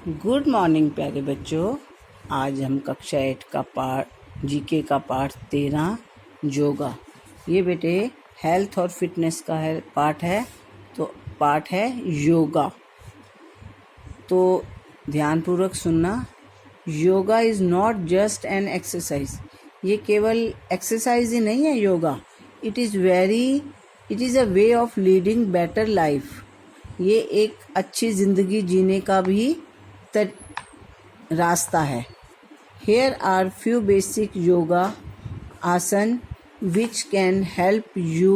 Good morning प्यारे बच्चों। आज हम कक्षा 8 का पाठ जीके का पाठ 13 योगा। ये बेटे हेल्थ और फिटनेस का पाठ है। तो पाठ है योगा। तो ध्यानपूर्वक सुनना। Yoga is not just an exercise. ये केवल एक्सरसाइज ही नहीं है yoga. It is a way of leading better life. ये एक अच्छी ज़िंदगी जीने का भी रास्ता है। Here are few basic yoga आसन which can help you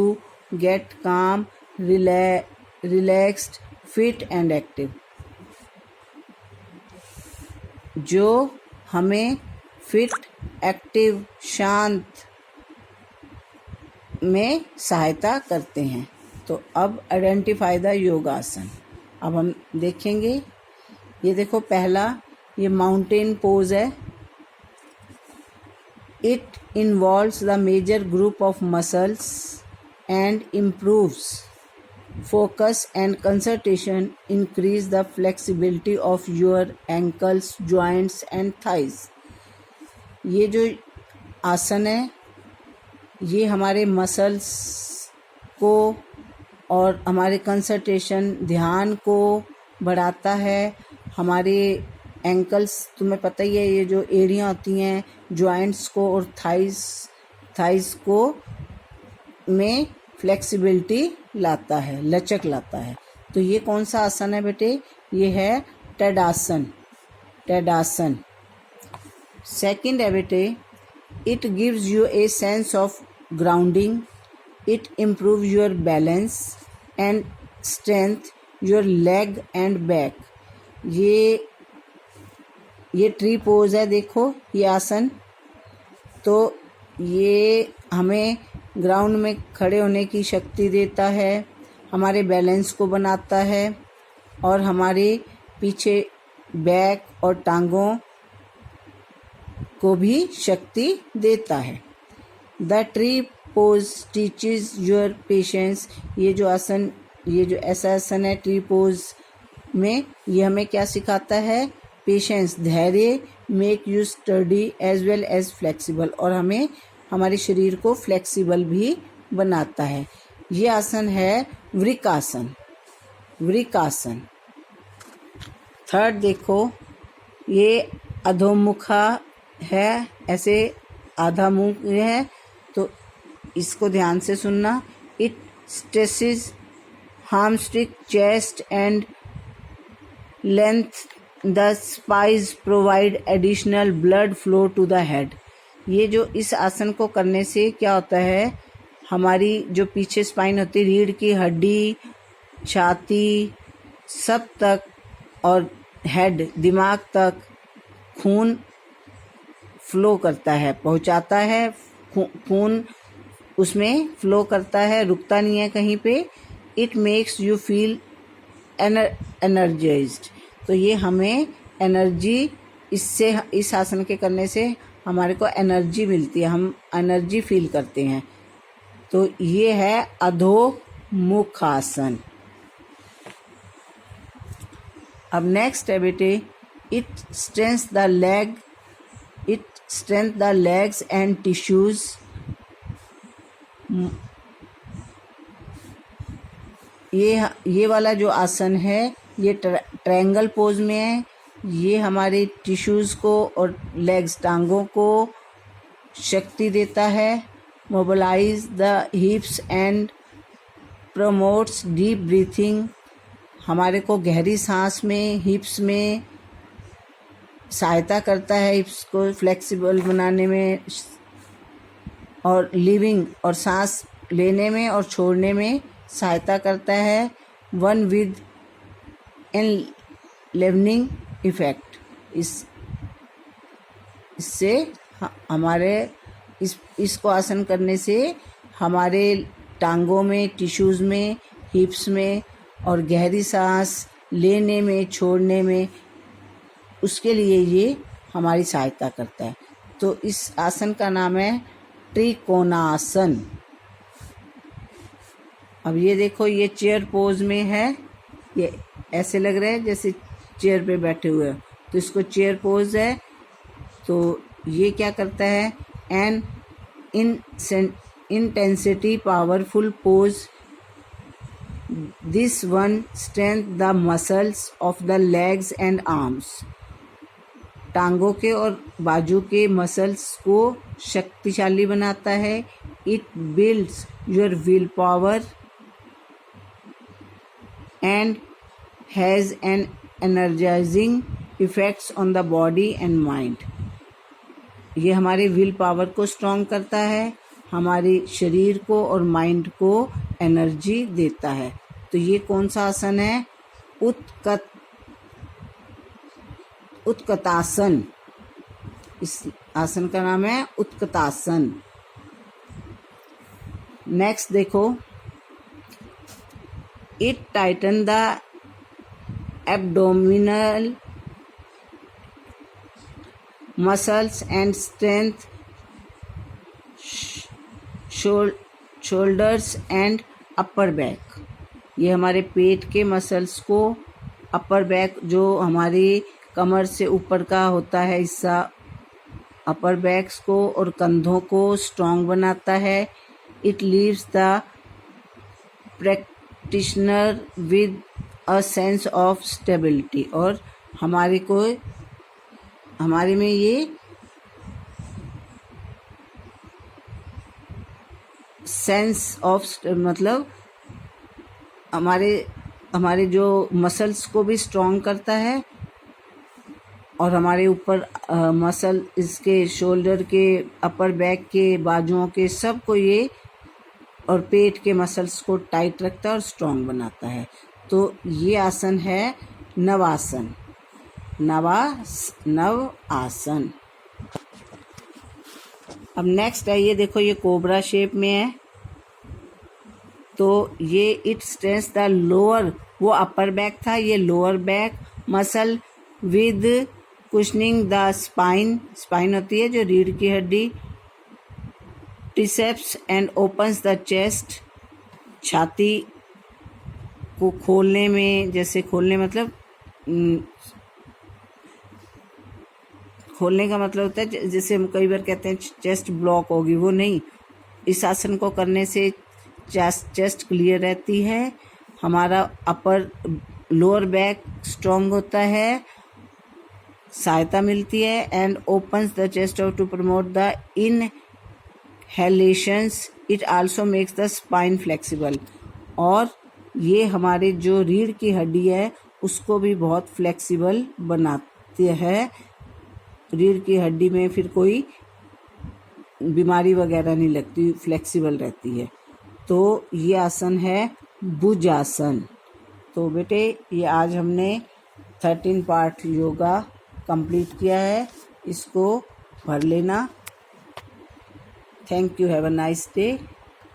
get calm, relaxed, fit and active, जो हमें फिट, एक्टिव, शांत में सहायता करते हैं। तो अब आइडेंटिफाई द योगासन। अब हम देखेंगे। ये देखो, पहला ये माउंटेन पोज है। It involves the major group of muscles and improves focus and concentration, increase the flexibility of your ankles, joints and thighs. ये जो आसन है ये हमारे मसल्स को और हमारे कंसंट्रेशन, ध्यान को बढ़ाता है। हमारे एंकल्स, तुम्हें पता ही है, ये जो एड़ियाँ होती हैं जॉइंट्स को और थाइस को में फ्लेक्सिबिलिटी लाता है, लचक लाता है। तो ये कौन सा आसन है बेटे? ये है टैडासन। सेकंड है बेटे, it gives U a sense of grounding. It improve your balance and strength your leg and back. ये ट्री पोज है। देखो ये आसन, तो ये हमें ग्राउंड में खड़े होने की शक्ति देता है, हमारे बैलेंस को बनाता है और हमारे पीछे बैक और टांगों को भी शक्ति देता है। The tree pose teaches your patience. ये जो ऐसा आसन है ट्री पोज में, ये हमें क्या सिखाता है? पेशेंस, धैर्य, make you study as well as flexible, और हमें हमारे शरीर को फ्लेक्सिबल भी बनाता है। ये आसन है वृकासन। थर्ड देखो, ये अधोमुखा है, ऐसे आधा मुंह है, तो इसको ध्यान से सुनना। It stresses hamstring, chest and length. The spines provide additional blood flow to the head. ये जो इस आसन को करने से क्या होता है, हमारी जो पीछे स्पाइन होती है, रीढ़ की हड्डी, छाती सब तक और हेड, दिमाग तक खून फ्लो करता है, पहुंचाता है। खून उसमें फ्लो करता है, रुकता नहीं है कहीं पे। It makes you feel energised. तो ये हमें एनर्जी, इस आसन के करने से हमारे को एनर्जी मिलती है, हम एनर्जी फील करते हैं। तो ये है अधोमुख आसन। अब नेक्स्ट है बेटे, it strengths the legs and tissues. ये वाला जो आसन है ये ट्रायंगल पोज में है। ये हमारे टिश्यूज को और लेग्स, टांगों को शक्ति देता है। Mobilise the hips and promotes deep breathing. हमारे को गहरी सांस में, हिप्स में सहायता करता है, हिप्स को फ्लेक्सिबल बनाने में और लिविंग और सांस लेने में और छोड़ने में सहायता करता है। One with enlivening effect. इससे हमारे इसको आसन करने से हमारे टांगों में, टिश्यूज में, हिप्स में और गहरी सांस लेने में, छोड़ने में, उसके लिए ये हमारी सहायता करता है। तो इस आसन का नाम है त्रिकोणासन। अब ये देखो, ये चेयर पोज में है। ये ऐसे लग रहा है जैसे चेयर पे बैठे हुए हो तो इसको चेयर पोज है। तो ये क्या करता है, an intensity powerful pose, this one strength the muscles of the legs and arms, टांगों के और बाजू के मसल्स को शक्तिशाली बनाता है। It builds your will power and has an energizing effects on the body and mind। ये हमारे विल पावर को स्ट्रॉन्ग करता है, हमारे शरीर को और माइंड को एनर्जी देता है। तो ये कौन सा आसन है, उत्कटासन। इस आसन का नाम है उत्कटासन। नेक्स्ट देखो, It tighten the abdominal muscles and strength shoulders and upper back। ये हमारे पेट के मसल्स को, अपर बैक जो हमारी कमर से ऊपर का होता है हिस्सा, अपर बैक्स को और कंधों को स्ट्रॉन्ग बनाता है। It leaves the practitioner with a sense of stability. और हमारे में ये सेंस ऑफ मतलब हमारे जो मसल्स को भी स्ट्रॉन्ग करता है और हमारे ऊपर मसल, इसके शोल्डर के, अपर बैक के, बाजुओं के, सब को ये और पेट के मसल्स को टाइट रखता है और स्ट्रॉन्ग बनाता है। तो ये आसन है नवासन, नव आसन। अब नेक्स्ट है, ये देखो ये कोबरा शेप में है। तो ये इट स्ट्रेंथ्स द लोअर, वो अपर बैक था, ये lower back muscle with cushioning the spine, spine होती है जो रीढ़ की हड्डी, ट्रिसेप्स एंड ओपन्स द चेस्ट, छाती को खोलने में, जैसे खोलने मतलब खोलने का मतलब होता है जैसे हम कई बार कहते हैं चेस्ट ब्लॉक होगी, वो नहीं। इस आसन को करने से चेस्ट क्लियर रहती है, हमारा अपर लोअर बैक स्ट्रॉन्ग होता है, सहायता मिलती है। And opens the chest out to promote the inhalations, it also makes the spine flexible. और ये हमारे जो रीढ़ की हड्डी है उसको भी बहुत फ्लेक्सिबल बनाती है। रीढ़ की हड्डी में फिर कोई बीमारी वगैरह नहीं लगती, फ्लेक्सिबल रहती है। तो ये आसन है भुजासन। तो बेटे ये आज हमने 13 पार्ट योगा कंप्लीट किया है, इसको भर लेना। Thank you, have a nice day.